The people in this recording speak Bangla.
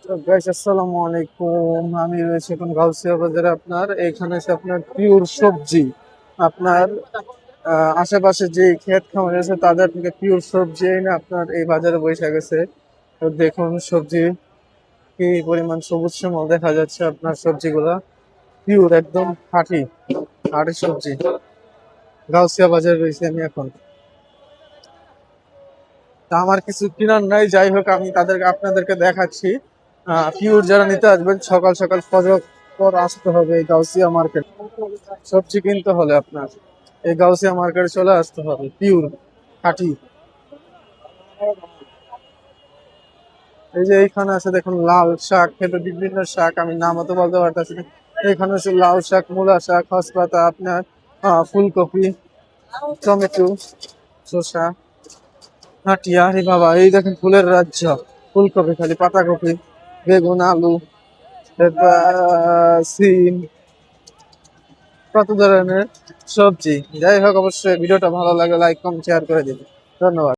গাইস আসসালামু আলাইকুম। আমি রয়েছে এখন গাউসিয়া বাজারে। আপনার এখানে আছে আপনার পিওর সবজি। আপনার আশেপাশে যে ক্ষেত খামার আছে তাদের থেকে পিওর সবজি এনে আপনার এই বাজারে বসে গেছে। তো দেখুন সবজি কি পরিমাণ সবুজ শ্যামল দেখা যাচ্ছে। আপনার সবজিগুলা পিওর একদম খাঁটি খাঁটি সবজি। গাউসিয়া বাজারে রয়েছে আমি এখন। তা আমার কিছু কিনার নাই, যাই হোক আমি আপনাদেরকে দেখাচ্ছি। পিওর যারা নিতে আসবেন সকাল সকাল ফজর পর আসতে হবে এই গাউসিয়া মার্কেট। সবজি কিনতে হলে আপনার এই গাউসিয়া মার্কেটে চলে আসতে হবে। পিওর খাঁটি। এই যে এইখানে আছে দেখুন লাল শাক, খেতে বিভিন্ন শাক, আমি নাম অত বলতে পারতেছি না। এখানে আছে লাল শাক, মূলা শাক, খসপাতা, আপনার ফুলকপি, টমেটো, শসা, হাটিয়া। আরে বাবা, এই দেখেন ফুলের রাজ্য। ফুলকপি খালি, পাতাকপি, বেগুন, আলু, সিম, কত ধরনের সবজি। যাই হোক, অবশ্যই ভিডিওটা ভালো লাগে লাইক কমেন্ট শেয়ার করে দিন। ধন্যবাদ।